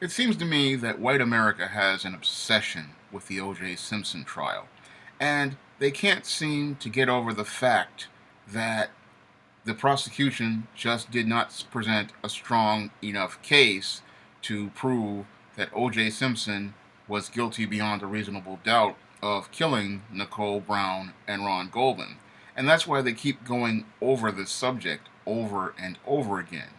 It seems to me that white America has an obsession with the OJ Simpson trial, and they can't seem to get over the fact that the prosecution just did not present a strong enough case to prove that OJ Simpson was guilty beyond a reasonable doubt of killing Nicole Brown and Ron Goldman. And that's why they keep going over this subject over and over again.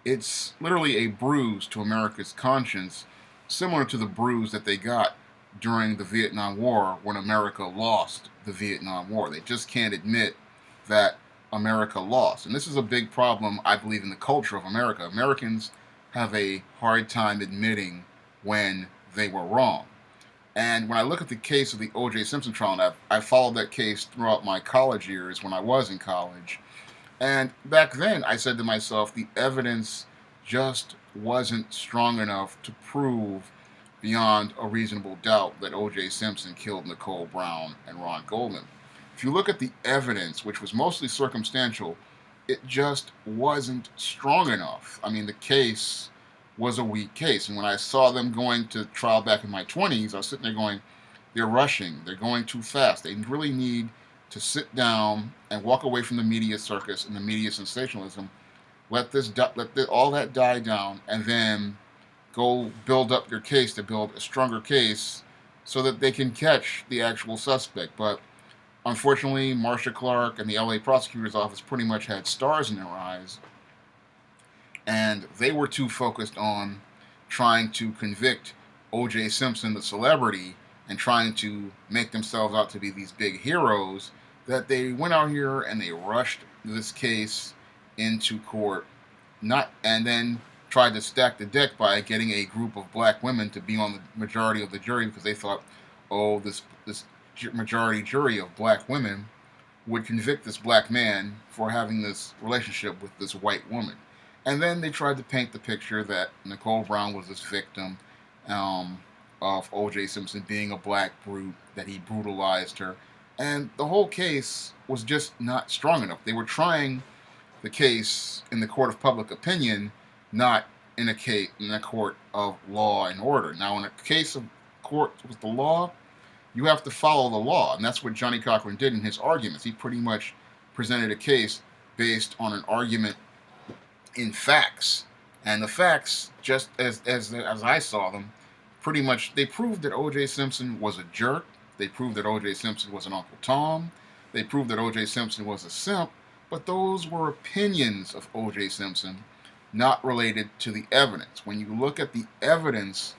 It's literally a bruise to America's conscience, similar to the bruise that they got during the Vietnam War when America lost the Vietnam War. They just can't admit that America lost. And this is a big problem, I believe, in the culture of America. Americans have a hard time admitting when they were wrong. And when I look at the case of the O.J. Simpson trial, and I followed that case throughout my college years when I was in college, and back then I said to myself, the evidence just wasn't strong enough to prove beyond a reasonable doubt that O.J. Simpson killed Nicole Brown and Ron Goldman. If you look at the evidence, which was mostly circumstantial, it just wasn't strong enough. I mean, the case was a weak case. And when I saw them going to trial back in my 20s, I was sitting there going, they're rushing, they're going too fast. They really need to sit down and walk away from the media circus and the media sensationalism. Let all that die down, and then go build up your case to build a stronger case so that they can catch the actual suspect. But unfortunately, Marcia Clark and the LA prosecutor's office pretty much had stars in their eyes, and they were too focused on trying to convict O.J. Simpson, the celebrity, and trying to make themselves out to be these big heroes that they went out here and they rushed this case into court, not and then tried to stack the deck by getting a group of black women to be on the majority of the jury because they thought, oh, this majority jury of black women would convict this black man for having this relationship with this white woman. And then they tried to paint the picture that Nicole Brown was this victim of O.J. Simpson being a black brute, that he brutalized her. And the whole case was just not strong enough. They were trying the case in the court of public opinion, not in a court of law and order. Now, in a case of court with the law, you have to follow the law, and that's what Johnny Cochran did in his arguments. He pretty much presented a case based on an argument in facts, and the facts, just as I saw them, pretty much they proved that O.J. Simpson was a jerk. They proved that O.J. Simpson was an Uncle Tom. They proved that O.J. Simpson was a simp. But those were opinions of O.J. Simpson, not related to the evidence. When you look at the evidence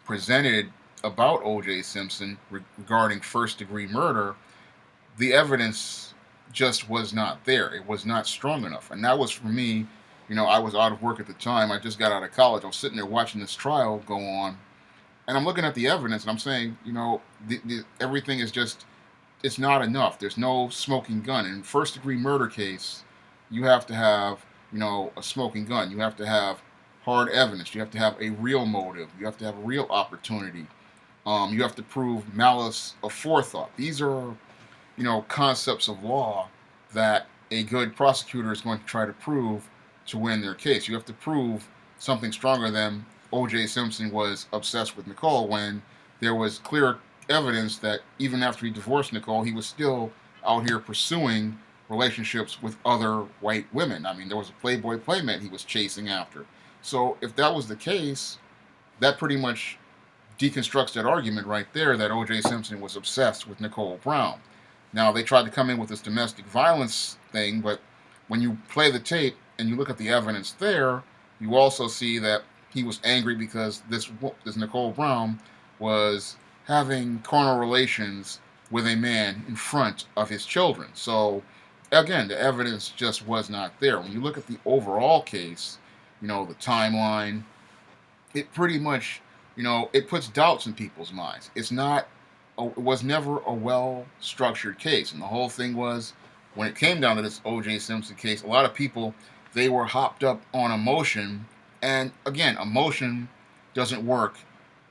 presented about O.J. Simpson regarding first-degree murder, the evidence just was not there. It was not strong enough. And that was for me, I was out of work at the time. I just got out of college. I was sitting there watching this trial go on, and I'm looking at the evidence, and I'm saying, everything is just, it's not enough. There's no smoking gun. In first-degree murder case, you have to have, a smoking gun. You have to have hard evidence. You have to have a real motive. You have to have a real opportunity. You have to prove malice of forethought. These are, concepts of law that a good prosecutor is going to try to prove to win their case. You have to prove something stronger than O.J. Simpson was obsessed with Nicole, when there was clear evidence that even after he divorced Nicole, he was still out here pursuing relationships with other white women. I mean, there was a Playboy playmate he was chasing after. So if that was the case, that pretty much deconstructs that argument right there that O.J. Simpson was obsessed with Nicole Brown. Now, they tried to come in with this domestic violence thing, but when you play the tape and you look at the evidence there, you also see that he was angry because this Nicole Brown was having carnal relations with a man in front of his children. So, again, the evidence just was not there. When you look at the overall case, the timeline, it pretty much, it puts doubts in people's minds. It was never a well-structured case. And the whole thing was, when it came down to this O.J. Simpson case, a lot of people, they were hopped up on emotion. And again, emotion doesn't work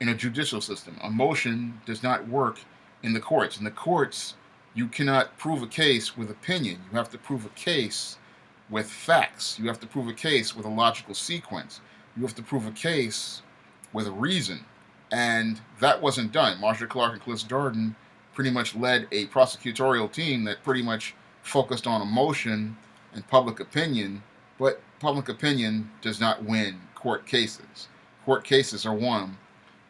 in a judicial system. Emotion does not work in the courts. In the courts, you cannot prove a case with opinion. You have to prove a case with facts. You have to prove a case with a logical sequence. You have to prove a case with reason. And that wasn't done. Marsha Clark and Cliff Darden pretty much led a prosecutorial team that pretty much focused on emotion and public opinion, but public opinion does not win court cases. Court cases are won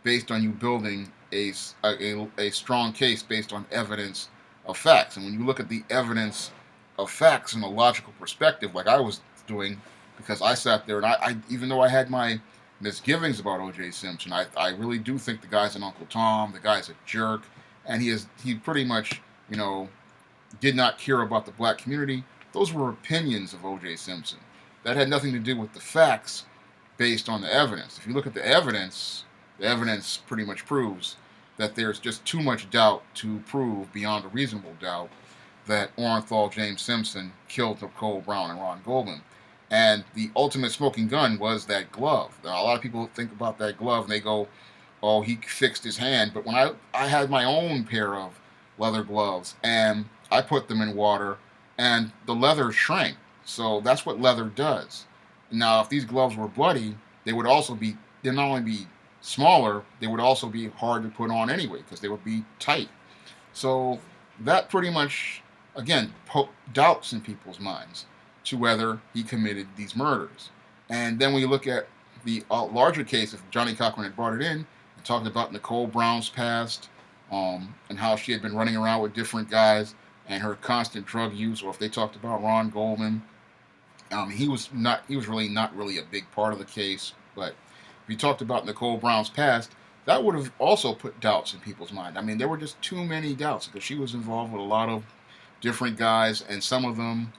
based on you building a strong case based on evidence of facts. And when you look at the evidence of facts in a logical perspective, like I was doing, because I sat there and I even though I had my misgivings about OJ Simpson, I really do think the guy's an Uncle Tom, the guy's a jerk, and he pretty much, did not care about the black community. Those were opinions of OJ Simpson. That had nothing to do with the facts based on the evidence. If you look at the evidence pretty much proves that there's just too much doubt to prove beyond a reasonable doubt that Orenthal James Simpson killed Nicole Brown and Ron Goldman. And the ultimate smoking gun was that glove. Now, a lot of people think about that glove and they go, oh, he fixed his hand. But when I had my own pair of leather gloves and I put them in water and the leather shrank. So that's what leather does. Now, if these gloves were bloody, they'd not only be smaller, they would also be hard to put on anyway because they would be tight. So that pretty much, again, poked doubts in people's minds to whether he committed these murders. And then when you look at the larger case, if Johnny Cochran had brought it in and talked about Nicole Brown's past and how she had been running around with different guys and her constant drug use, or if they talked about Ron Goldman, he was really not really a big part of the case. But if you talked about Nicole Brown's past, that would have also put doubts in people's mind. I mean, there were just too many doubts because she was involved with a lot of different guys, and some of them,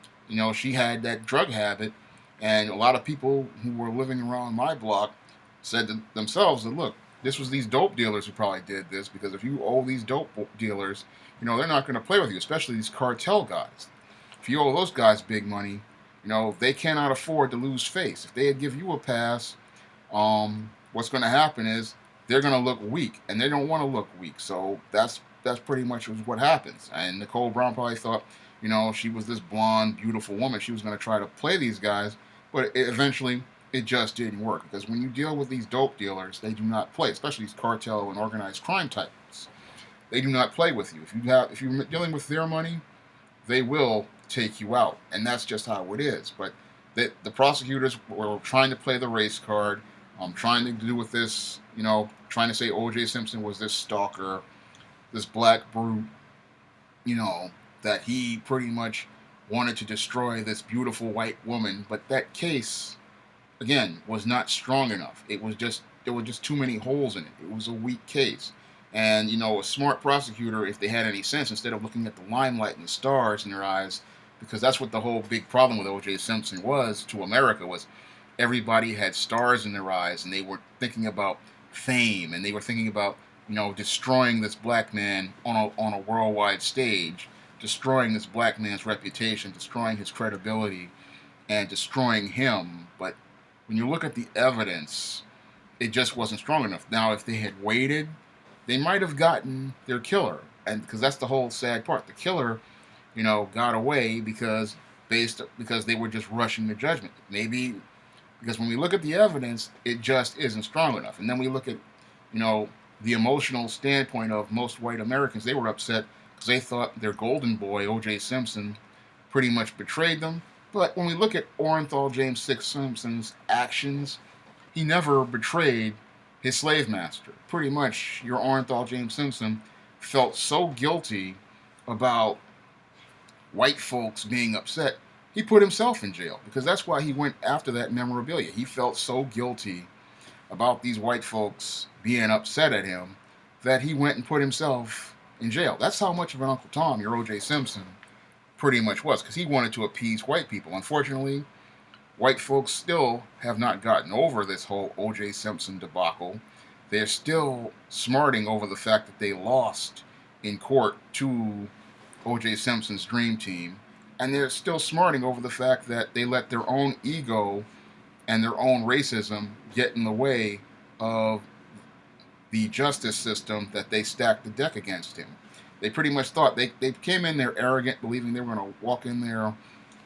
she had that drug habit, and a lot of people who were living around my block said to themselves that, look, this was these dope dealers who probably did this, because if you owe these dope dealers, they're not going to play with you, especially these cartel guys. If you owe those guys big money, they cannot afford to lose face. If they give you a pass, what's going to happen is they're going to look weak, and they don't want to look weak. So that's pretty much what happens. And Nicole Brown probably thought, she was this blonde, beautiful woman. She was going to try to play these guys, but eventually it just didn't work. Because when you deal with these dope dealers, they do not play, especially these cartel and organized crime types. They do not play with you. If you're dealing with their money, they will take you out, and that's just how it is. But the prosecutors were trying to play the race card, trying to do with this, trying to say O.J. Simpson was this stalker, this black brute, that he pretty much wanted to destroy this beautiful white woman. But that case, again, was not strong enough. There were just too many holes in it. It was a weak case. And, a smart prosecutor, if they had any sense, instead of looking at the limelight and the stars in their eyes, because that's what the whole big problem with O.J. Simpson was to America, was everybody had stars in their eyes, and they were thinking about fame, and they were thinking about, destroying this black man on a worldwide stage, destroying this black man's reputation, destroying his credibility, and destroying him. But when you look at the evidence, it just wasn't strong enough. Now, if they had waited, they might have gotten their killer, and because that's the whole sad part. The killer, got away because they were just rushing the judgment. Maybe because when we look at the evidence, it just isn't strong enough. And then we look at, the emotional standpoint of most white Americans. They were upset because they thought their golden boy, O.J. Simpson, pretty much betrayed them. But when we look at Orenthal James Simpson's actions, he never betrayed his slave master. Pretty much, your Orenthal James Simpson felt so guilty about white folks being upset, he put himself in jail, because that's why he went after that memorabilia. He felt so guilty about these white folks being upset at him that he went and put himself in jail. That's how much of an Uncle Tom your O.J. Simpson pretty much was, because he wanted to appease white people. Unfortunately, white folks still have not gotten over this whole O.J. Simpson debacle. They're still smarting over the fact that they lost in court to O.J. Simpson's dream team, and they're still smarting over the fact that they let their own ego and their own racism get in the way of the justice system that they stacked the deck against him. They pretty much thought, they came in there arrogant, believing they were going to walk in there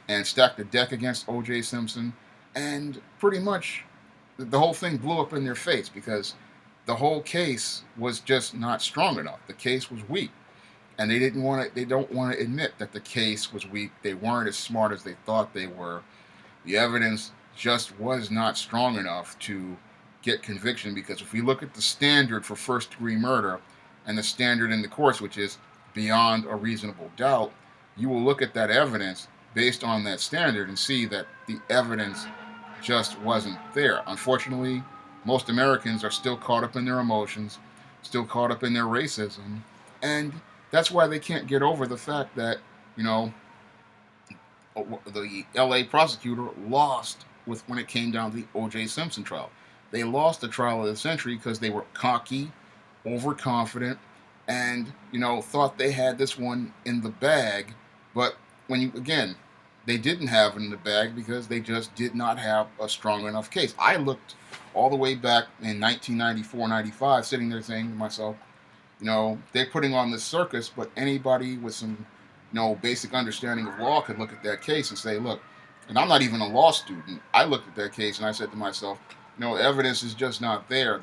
and stack the deck against O.J. Simpson, and pretty much the whole thing blew up in their face because the whole case was just not strong enough. The case was weak, and they didn't want to. They don't want to admit that the case was weak. They weren't as smart as they thought they were. The evidence just was not strong enough to get conviction, because if we look at the standard for first degree murder and the standard in the courts, which is beyond a reasonable doubt, you will look at that evidence based on that standard and see that the evidence just wasn't there. Unfortunately, most Americans are still caught up in their emotions, still caught up in their racism, and that's why they can't get over the fact that, you know, the LA prosecutor lost with when it came down to the OJ Simpson trial. They lost the trial of the century because they were cocky, overconfident, and, you know, thought they had this one in the bag. But when you, again, they didn't have it in the bag because they just did not have a strong enough case. I looked all the way back in 1994, 95, sitting there saying to myself, you know, they're putting on this circus, but anybody with some, you know, basic understanding of law could look at that case and say, look, and I'm not even a law student. I looked at that case and I said to myself, you know, evidence is just not there.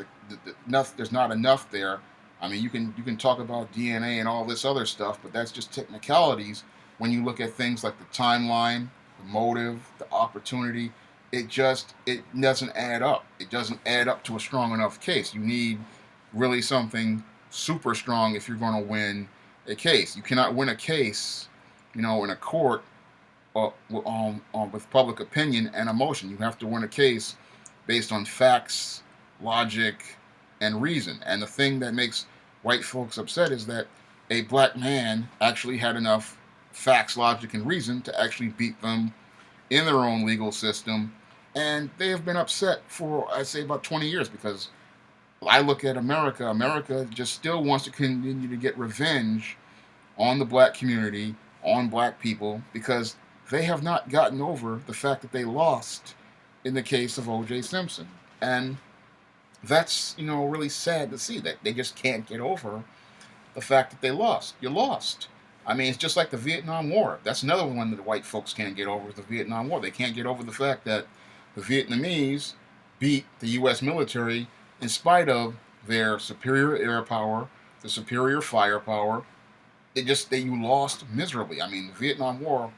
There's not enough there. I mean, you can talk about DNA and all this other stuff, but that's just technicalities. When you look at things like the timeline, the motive, the opportunity, it doesn't add up. It doesn't add up to a strong enough case. You need really something super strong if you're going to win a case. You cannot win a case, you know, in a court with public opinion and emotion. You have to win a case based on facts, logic, and reason. And the thing that makes white folks upset is that a black man actually had enough facts, logic, and reason to actually beat them in their own legal system. And they have been upset for, I'd say, about 20 years, because I look at America. America just still wants to continue to get revenge on the black community, on black people, because they have not gotten over the fact that they lost in the case of OJ Simpson. And that's, you know, really sad to see that they just can't get over the fact that they lost. You lost. I mean, it's just like the Vietnam War. That's another one that the white folks can't get over, is the Vietnam War. They can't get over the fact that the Vietnamese beat the U.S. military in spite of their superior air power, the superior firepower. You lost miserably. I mean, the Vietnam War,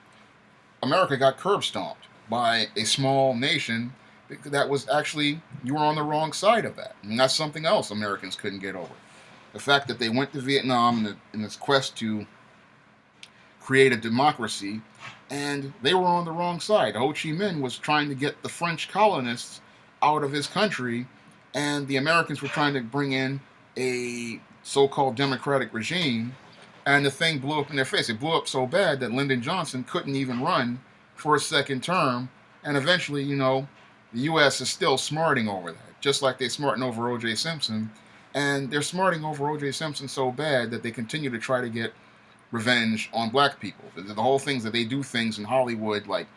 America got curb stomped by a small nation that was actually, you were on the wrong side of that. And that's something else Americans couldn't get over. The fact that they went to Vietnam in this quest to create a democracy, and they were on the wrong side. Ho Chi Minh was trying to get the French colonists out of his country, and the Americans were trying to bring in a so-called democratic regime, and the thing blew up in their face. It blew up so bad that Lyndon Johnson couldn't even run for a second term, and eventually, you know, the U.S. is still smarting over that, just like they're smarting over O.J. Simpson, and they're smarting over O.J. Simpson so bad that they continue to try to get revenge on black people. The whole things that they do things in Hollywood, like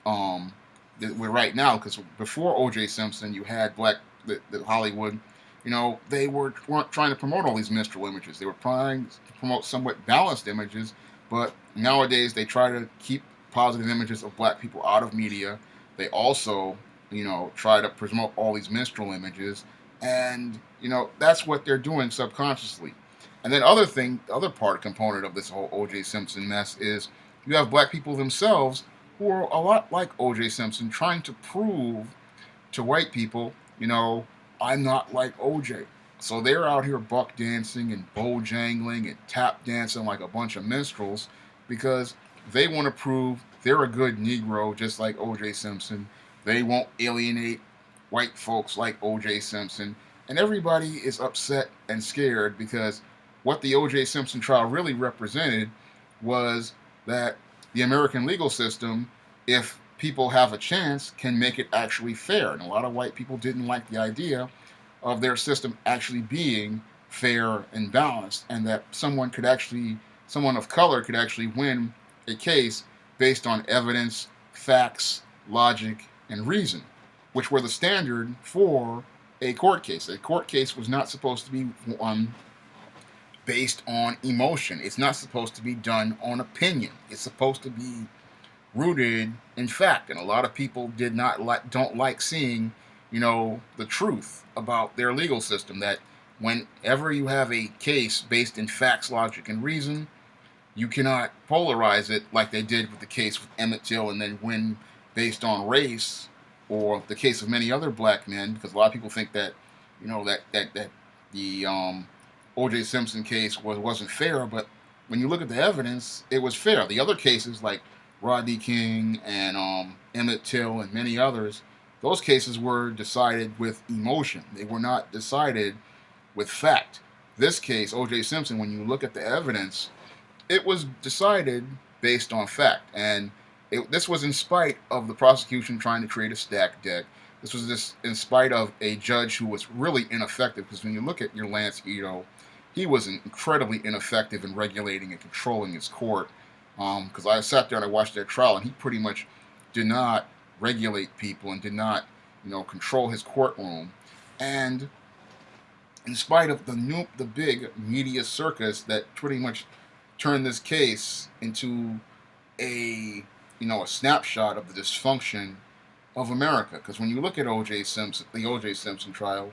we're right now, because before O.J. Simpson, you had the Hollywood, you know, they weren't trying to promote all these minstrel images. They were trying to promote somewhat balanced images, but nowadays they try to keep positive images of black people out of media. They also, you know, try to promote all these minstrel images, and, you know, that's what they're doing subconsciously. And then the other component of this whole O.J. Simpson mess is you have black people themselves who are a lot like O.J. Simpson, trying to prove to white people, you know, I'm not like O.J. So they're out here buck dancing and bojangling and tap dancing like a bunch of minstrels because they want to prove they're a good Negro just like O.J. Simpson. They won't alienate white folks like O.J. Simpson. And everybody is upset and scared because what the O.J. Simpson trial really represented was that the American legal system, if people have a chance, can make it actually fair. And a lot of white people didn't like the idea of their system actually being fair and balanced, and that someone of color could actually win a case based on evidence, facts, logic, and reason, which were the standard for a court case. A court case was not supposed to be based on emotion. It's not supposed to be done on opinion. It's supposed to be rooted in fact. And a lot of people don't like seeing, the truth about their legal system. That whenever you have a case based in facts, logic, and reason, you cannot polarize it like they did with the case with Emmett Till and then win based on race, or the case of many other black men, because a lot of people think that, that the OJ Simpson case wasn't fair, but when you look at the evidence, it was fair. The other cases like Rodney King and Emmett Till and many others, those cases were decided with emotion. They were not decided with fact. This case, OJ Simpson, when you look at the evidence, it was decided based on fact. And this was in spite of the prosecution trying to create a stacked deck. This was in spite of a judge who was really ineffective, because when you look at your Lance Ito, he was incredibly ineffective in regulating and controlling his court. Because I sat there and I watched that trial, and he pretty much did not regulate people and did not, control his courtroom. And in spite of the big media circus that pretty much turned this case into a snapshot of the dysfunction of America. Because when you look at O.J. Simpson, the O.J. Simpson trial,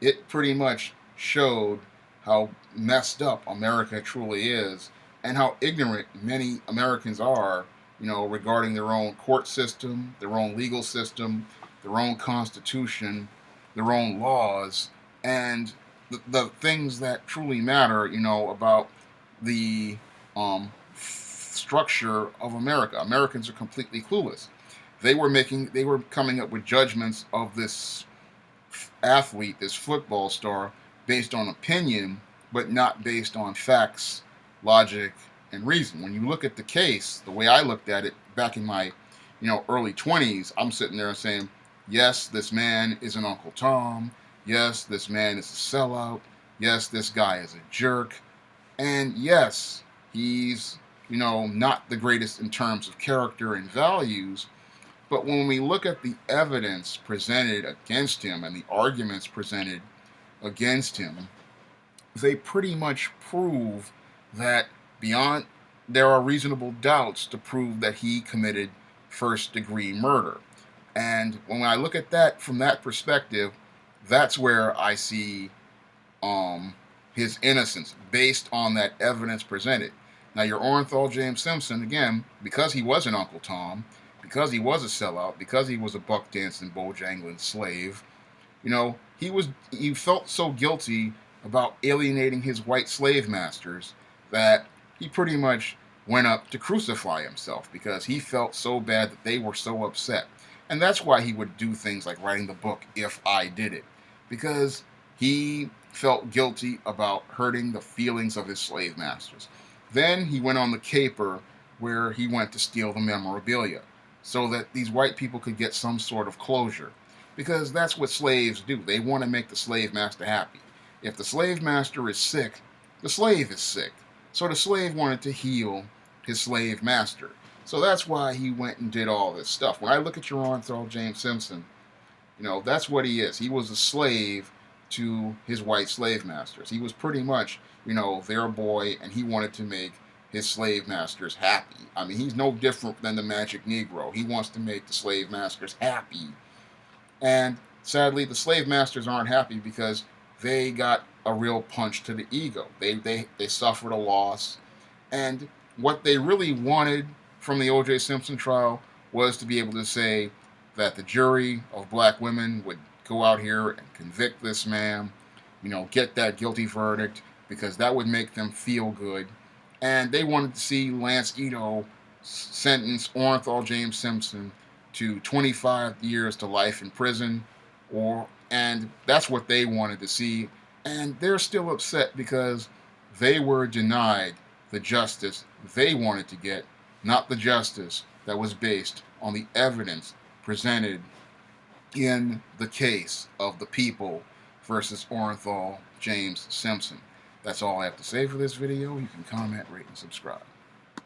it pretty much showed how messed up America truly is, and how ignorant many Americans are, regarding their own court system, their own legal system, their own constitution, their own laws, and the things that truly matter, about the structure of America. Americans are completely clueless. They were coming up with judgments of this athlete, this football star, based on opinion, but not based on facts, logic, and reason. When you look at the case, the way I looked at it back in my, early 20s, I'm sitting there saying, yes, this man is an Uncle Tom. Yes, this man is a sellout. Yes, this guy is a jerk. And yes, he's, not the greatest in terms of character and values. But when we look at the evidence presented against him and the arguments presented against him, they pretty much prove that there are reasonable doubts to prove that he committed first-degree murder. And when I look at that from that perspective, that's where I see his innocence based on that evidence presented. Now, your Orenthal James Simpson, again, because he was an Uncle Tom, because he was a sellout, because he was a buck-dancing, bojangling slave, he felt so guilty about alienating his white slave masters that he pretty much went up to crucify himself, because he felt so bad that they were so upset. And that's why he would do things like writing the book If I Did It, because he felt guilty about hurting the feelings of his slave masters. Then he went on the caper, where he went to steal the memorabilia so that these white people could get some sort of closure, because that's what slaves do. They want to make the slave master happy. If the slave master is sick, the slave is sick. So the slave wanted to heal his slave master. So that's why he went and did all this stuff. When I look at your Orenthal James Simpson, that's what he is. He was a slave to his white slave masters. He was pretty much, their boy, and he wanted to make his slave masters happy. I mean, he's no different than the Magic Negro. He wants to make the slave masters happy. And sadly, the slave masters aren't happy because they got a real punch to the ego. They suffered a loss. And what they really wanted from the O.J. Simpson trial was to be able to say that the jury of black women would go out here and convict this man, get that guilty verdict, because that would make them feel good. And they wanted to see Lance Ito sentence Orenthal James Simpson to 25 years to life in prison, and that's what they wanted to see. And they're still upset because they were denied the justice they wanted to get, not the justice that was based on the evidence presented in the case of the people versus Orenthal James Simpson. That's all I have to say for this video. You can comment, rate, and subscribe.